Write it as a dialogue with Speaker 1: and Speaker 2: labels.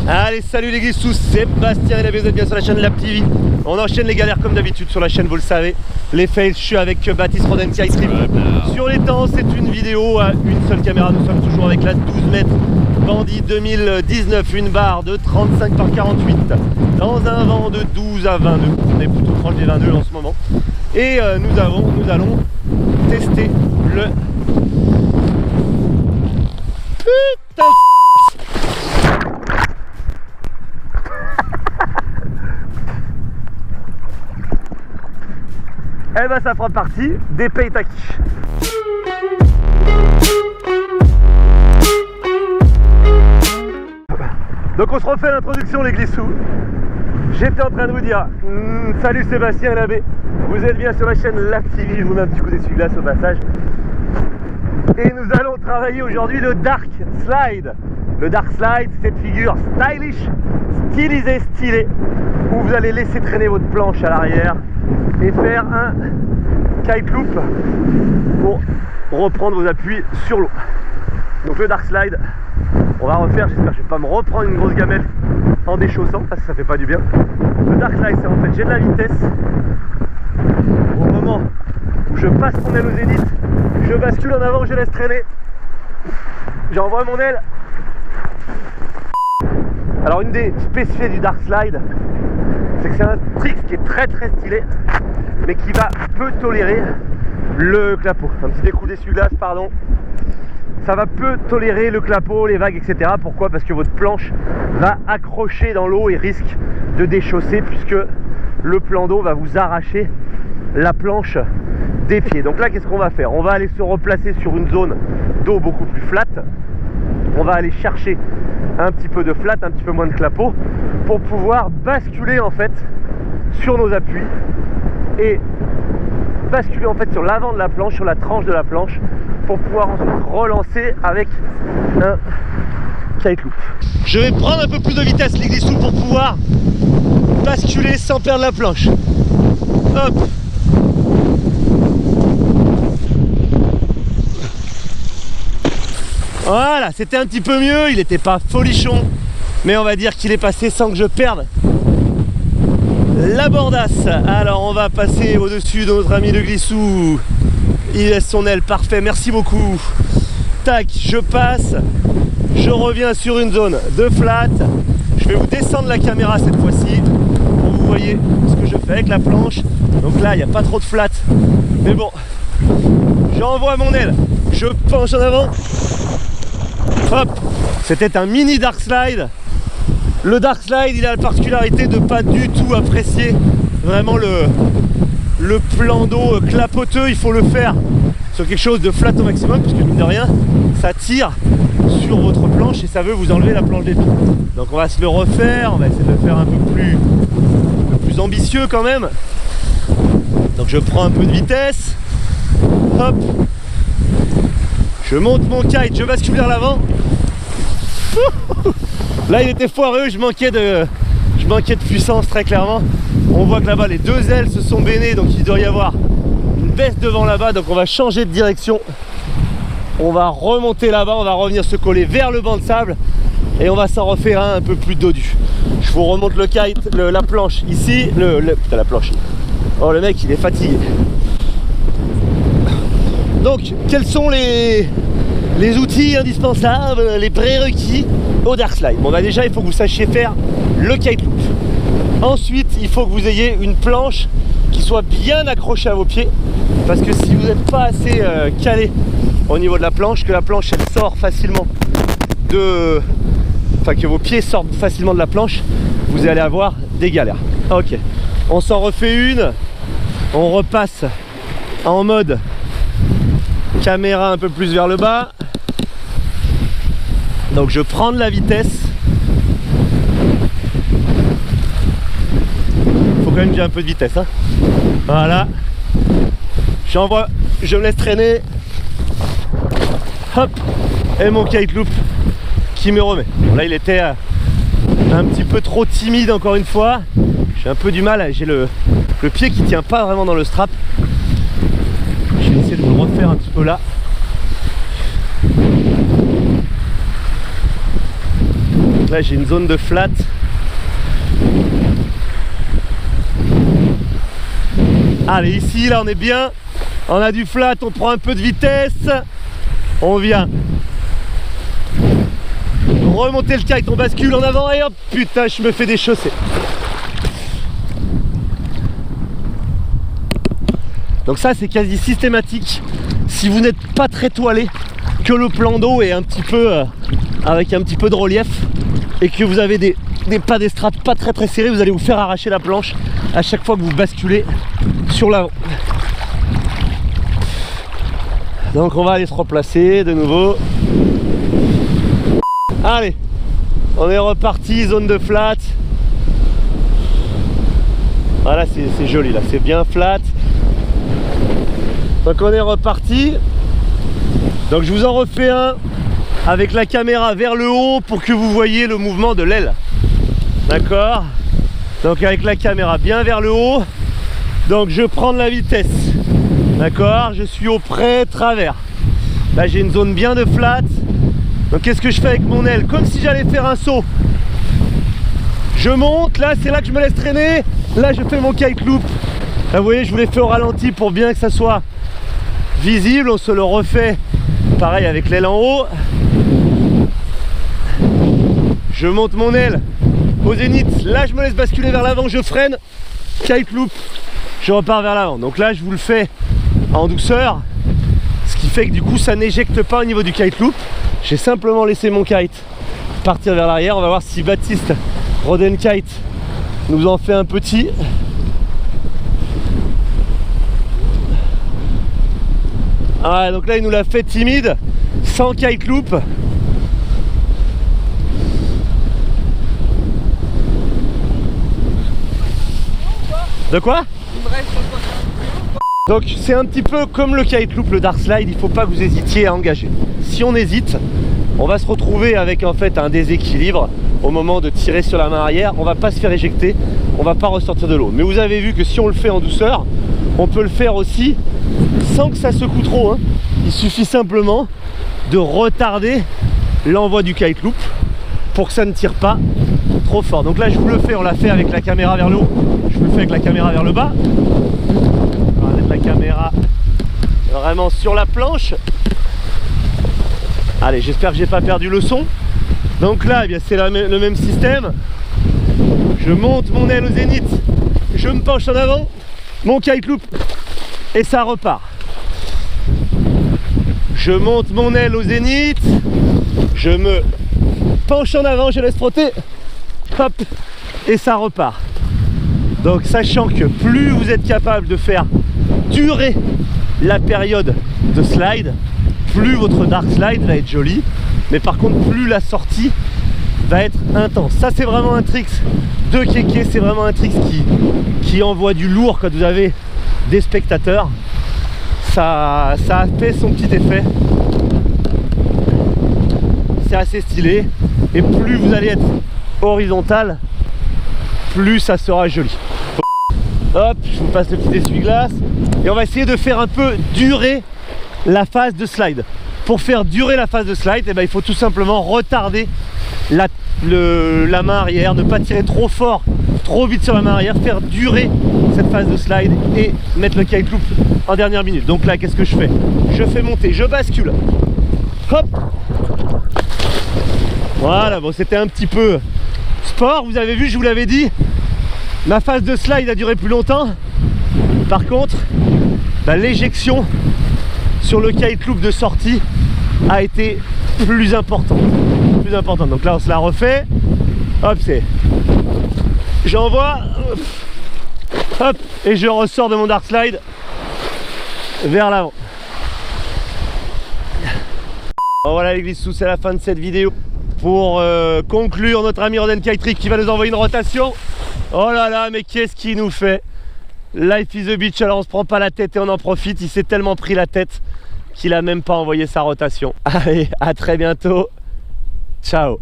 Speaker 1: Allez, salut les glissous, Sébastien et la vous êtes bien sur la chaîne Lab TV. On enchaîne les galères comme d'habitude sur la chaîne, vous le savez. Les fails, je suis avec Baptiste Rodenkai Trip. Sur les temps, c'est une vidéo à une seule caméra. Nous sommes toujours avec la 12 mètres Bandit 2019, une barre de 35 par 48 dans un vent de 12 à 22. On est plutôt proche des 22 en ce moment. Et nous allons tester le putain de... Eh ben ça fera partie des Peitaki. Donc on se refait l'introduction les glissous. J'étais en train de vous dire salut Sébastien et l'abbé. Vous êtes bien sur la chaîne Lab TV. Je vous mets un petit coup d'essuie-glace au passage. Et nous allons travailler aujourd'hui le Dark Slide. Le Dark Slide, c'est cette figure stylish, stylisée, stylée, où vous allez laisser traîner votre planche à l'arrière et faire un kite loop pour reprendre vos appuis sur l'eau. Donc le Dark Slide, on va refaire, j'espère que je ne vais pas me reprendre une grosse gamelle en déchaussant parce que ça fait pas du bien. Le Dark Slide, c'est en fait j'ai de la vitesse. Au moment où je passe mon aile au zénith, je bascule en avant, je laisse traîner. J'envoie mon aile. Alors une des spécificités du Dark Slide, c'est que c'est un trick qui est très stylé, mais qui va peu tolérer le clapot. Un petit découp d'essuie-glace, pardon. Ça va peu tolérer le clapot, les vagues, etc. Pourquoi? Parce que votre planche va accrocher dans l'eau et risque de déchausser, puisque le plan d'eau va vous arracher la planche des pieds. Donc là, qu'est-ce qu'on va faire? On va aller se replacer sur une zone d'eau beaucoup plus flat. On va aller chercher un petit peu de flat, un petit peu moins de clapot, pour pouvoir basculer en fait sur nos appuis et basculer en fait sur l'avant de la planche, sur la tranche de la planche, pour pouvoir ensuite relancer avec un kite loop. Je vais prendre un peu plus de vitesse les glissous pour pouvoir basculer sans perdre la planche. Hop. Voilà, c'était un petit peu mieux, il n'était pas folichon, mais on va dire qu'il est passé sans que je perde la bordasse. Alors on va passer au-dessus de notre ami le glissou. Il laisse son aile, parfait, merci beaucoup. Tac, je passe, je reviens sur une zone de flat. Je vais vous descendre la caméra cette fois-ci pour que vous voyez ce que je fais avec la planche. Donc là, il n'y a pas trop de flat, mais bon, j'envoie mon aile, je penche en avant. Hop, c'était un mini Dark Slide. Le Dark Slide, il a la particularité de pas du tout apprécier vraiment le plan d'eau clapoteux. Il faut le faire sur quelque chose de flat au maximum, parce que mine de rien, ça tire sur votre planche et ça veut vous enlever la planche des pieds. Donc on va se le refaire, on va essayer de le faire un peu plus ambitieux quand même. Donc je prends un peu de vitesse. Hop. Je monte mon kite, je bascule vers l'avant. Là il était foireux, je manquais de puissance très clairement. On voit que là-bas les deux ailes se sont bénées, donc il doit y avoir une baisse de vent là-bas. Donc on va changer de direction. On va remonter là-bas, on va revenir se coller vers le banc de sable et on va s'en refaire un peu plus dodu. Je vous remonte le kite, la planche ici, putain la planche. Oh le mec il est fatigué. Donc quels sont les outils indispensables, les prérequis au Dark Slide? Bon bah déjà il faut que vous sachiez faire le kite loop. Ensuite il faut que vous ayez une planche qui soit bien accrochée à vos pieds, parce que si vous n'êtes pas assez calé au niveau de la planche, que la planche elle sort facilement que vos pieds sortent facilement de la planche, vous allez avoir des galères. Ok, on s'en refait une, on repasse en mode caméra un peu plus vers le bas. Donc je prends de la vitesse. Faut quand même que j'ai un peu de vitesse hein. Voilà. J'envoie, je me laisse traîner. Hop. Et mon kite loop qui me remet. Bon, là il était un petit peu trop timide encore une fois. J'ai un peu du mal, j'ai le pied qui tient pas vraiment dans le strap. Je vais essayer de me le refaire un petit peu là. là j'ai une zone de flat. Allez, ici là on est bien, on a du flat, on prend un peu de vitesse, on vient remonter le kite, on bascule en avant et hop, putain je me fais déchausser. Donc ça c'est quasi systématique si vous n'êtes pas très toilé, que le plan d'eau est un petit peu avec un petit peu de relief et que vous avez des pas d'estrade pas très serrés, vous allez vous faire arracher la planche à chaque fois que vous basculez sur l'avant. Donc on va aller se replacer de nouveau. Allez, on est reparti, zone de flat. Voilà, c'est joli là, c'est bien flat. Donc on est reparti. Donc je vous en refais un avec la caméra vers le haut pour que vous voyez le mouvement de l'aile. D'accord? Donc avec la caméra bien vers le haut. Donc je prends de la vitesse. D'accord? Je suis au près travers. Là j'ai une zone bien de flat. Donc qu'est-ce que je fais avec mon aile? Comme si j'allais faire un saut. Je monte, là c'est là que je me laisse traîner. Là je fais mon kite loop. Là vous voyez, je vous l'ai fait au ralenti pour bien que ça soit visible. On se le refait pareil avec l'aile en haut. Je monte mon aile au zénith. Là je me laisse basculer vers l'avant, je freine, kite loop, je repars vers l'avant. Donc là je vous le fais en douceur, ce qui fait que du coup ça n'éjecte pas au niveau du kite loop. J'ai simplement laissé mon kite partir vers l'arrière. On va voir si Baptiste Rodenkite nous en fait un petit. Ah, donc là il nous l'a fait timide, sans kite loop. De quoi? Donc c'est un petit peu comme le kite loop, le dark slide, il ne faut pas que vous hésitiez à engager. Si on hésite, on va se retrouver avec en fait un déséquilibre au moment de tirer sur la main arrière, on va pas se faire éjecter, on va pas ressortir de l'eau. Mais vous avez vu que si on le fait en douceur, on peut le faire aussi sans que ça secoue trop, hein. Il suffit simplement de retarder l'envoi du kite loop pour que ça ne tire pas trop fort. Donc là je vous le fais, on l'a fait avec la caméra vers le haut, je vous le fais avec la caméra vers le bas. On va mettre la caméra vraiment sur la planche. Allez, j'espère que j'ai pas perdu le son. Donc là, eh bien c'est le même système. Je monte mon aile au zénith, je me penche en avant, mon kite loop et ça repart. Je monte mon aile au zénith, je me penche en avant, je laisse frotter, hop, et ça repart. Donc sachant que plus vous êtes capable de faire durer la période de slide, plus votre dark slide va être joli, mais par contre plus la sortie va être intense. Ça c'est vraiment un trick de kéké, c'est vraiment un trick qui envoie du lourd quand vous avez des spectateurs. Ça a fait son petit effet. C'est assez stylé. Et plus vous allez être horizontal, plus ça sera joli. Hop, je vous passe le petit essuie-glace. Et on va essayer de faire un peu durer la phase de slide. Pour faire durer la phase de slide, eh ben, il faut tout simplement retarder la main arrière, ne pas tirer trop fort, trop vite sur la main arrière, faire durer cette phase de slide et mettre le kite loop en dernière minute. Donc là, qu'est-ce que je fais? Je fais monter, je bascule. Hop. Voilà, bon, c'était un petit peu sport, vous avez vu, je vous l'avais dit, ma phase de slide a duré plus longtemps. Par contre, bah, l'éjection sur le kite loop de sortie a été plus importante. Donc là on se la refait. Hop, c'est j'envoie, hop, et je ressors de mon dark slide vers l'avant. Bon, voilà les glissous, c'est la fin de cette vidéo. Pour conclure, notre ami Rodenkite Trick qui va nous envoyer une rotation. Oh là là, mais qu'est-ce qu'il nous fait? Life is a beach, alors on se prend pas la tête et on en profite. Il s'est tellement pris la tête qu'il a même pas envoyé sa rotation. Allez, à très bientôt. Ciao.